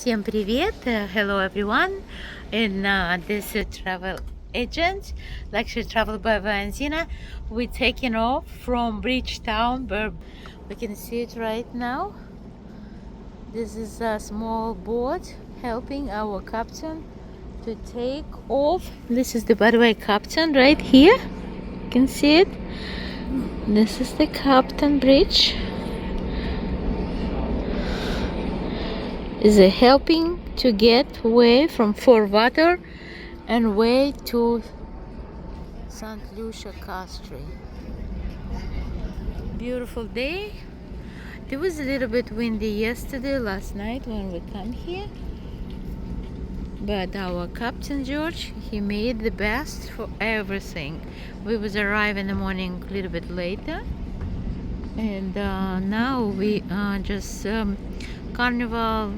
Всем привет! Hello everyone! And this is travel agent, Luxury Travel by Valentina. We're taking off from Bridgetown. We can see it right now. This is a small boat helping our captain to take off. This is the, by the way, captain right here. You can see it. This is the captain bridge. Is helping to get way from Fort Water and way to St. Lucia Castry. Beautiful day. It was a little bit windy yesterday, last night when we come here. But our Captain George, he made the best for everything. We was arrive in the morning a little bit later. And now we just Carnival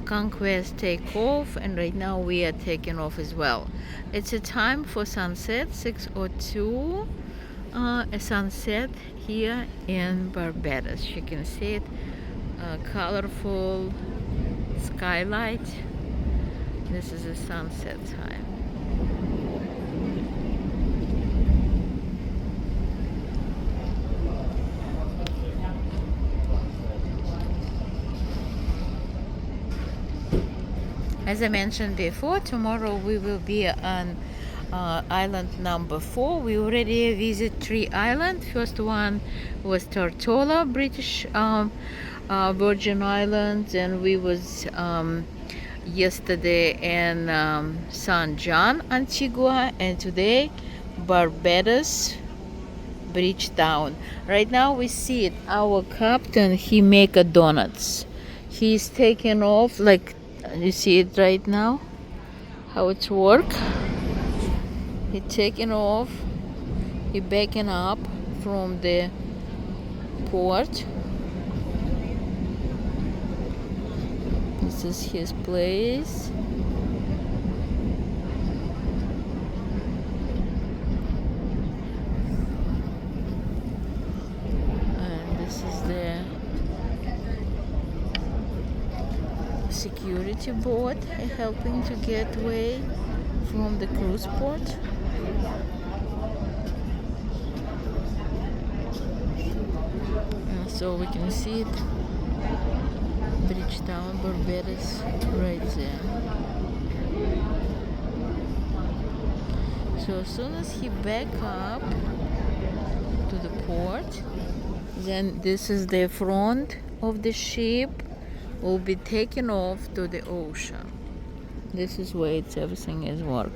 Conquest take off, and right now we are taking off as well. It's a time for sunset, 6:02. A sunset here in Barbados. You can see it, colorful skylight. This is a sunset time. As I mentioned before, tomorrow we will be on island number 4. We already visit 3 islands. First one was Tortola, British Virgin Islands, and we was yesterday in San John, Antigua, and today Barbados, Bridgetown. Right now we see it. Our captain, he make a donuts. He's taking off, like you see it right now, how it's work. He taking off, he backing up from the port. This is his place. And this is the security board helping to get away from the cruise port. So we can see it, Bridgetown, Barbados, right there. So as soon as he back up to the port, then this is the front of the ship, will be taken off to the ocean. This is where everything is work.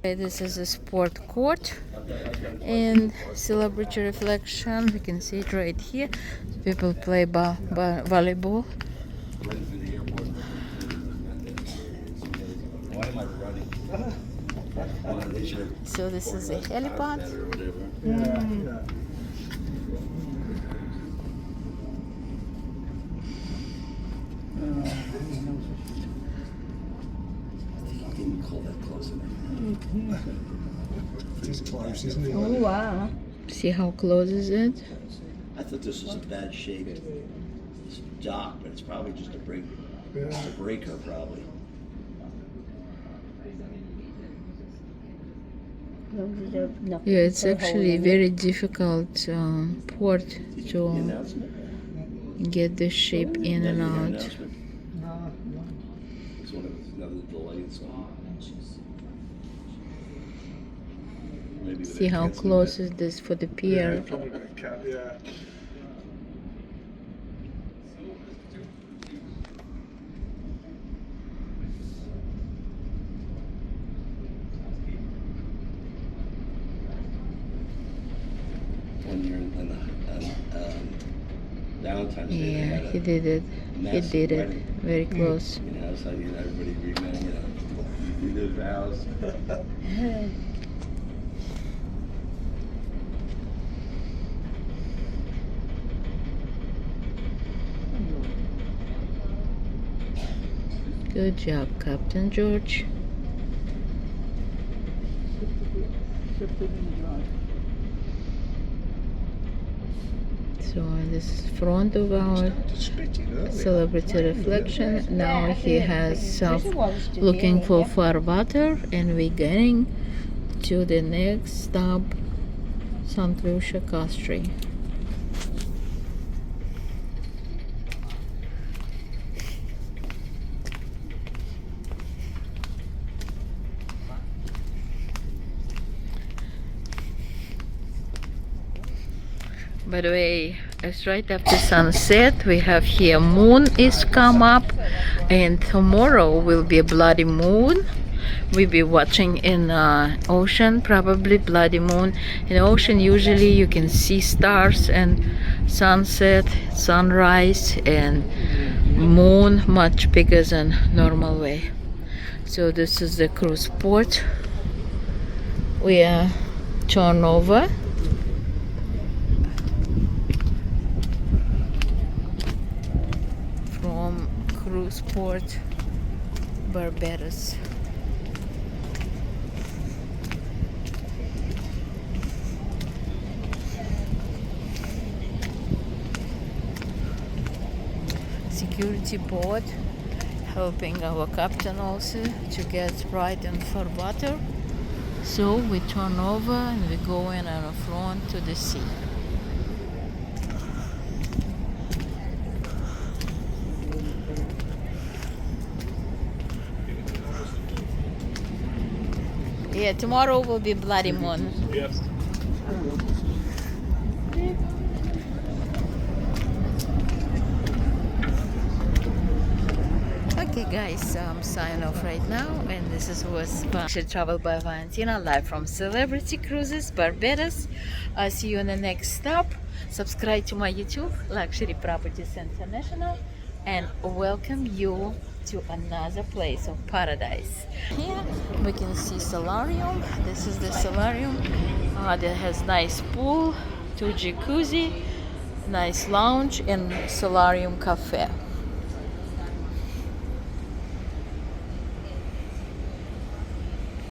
This is a sport court and celebrity reflection. We can see it right here. People play volleyball. So this is a helipad. Didn't call that close enough. It's close, isn't it? Oh wow. See how close is it? I thought this was a bad shape. It's dock, but it's probably just a break. It's a breaker, probably. Yeah, it's actually very difficult port Did you to get the announcement? get the ship in and Never get an out. announcement. It's one of another delay in something. Maybe See how close is this for the pier? Probably gonna cut, yeah. When you're in the Valentine's Day, they Yeah, had he a did it. He massive did it. wedding. Very close. You know, so everybody remember, you do the vows. Good job, Captain George. So this is front of our celebrity reflection. Now he has looking for far water, and we're getting to the next stop, St. Lucia Castry. By the way, it's right after sunset. We have here moon is come up, and tomorrow will be a bloody moon. We'll be watching in ocean, probably bloody moon. In ocean, usually you can see stars and sunset, sunrise, and moon much bigger than normal way. So this is the cruise port. We are turn over. From cruise port, Barbados. Security board helping our captain also to get right in for water. So we turn over and we go in on the front to the sea. Yeah, tomorrow will be bloody moon. Yes. Okay guys, I'm signing off right now, and this was Luxury Travel by Valentina, live from Celebrity Cruises, Barbados. I'll see you in the next stop. Subscribe to my YouTube, Luxury Properties International, and welcome you to another place of paradise. Here we can see solarium. This is the solarium that has nice pool, 2 jacuzzi, nice lounge, and solarium cafe.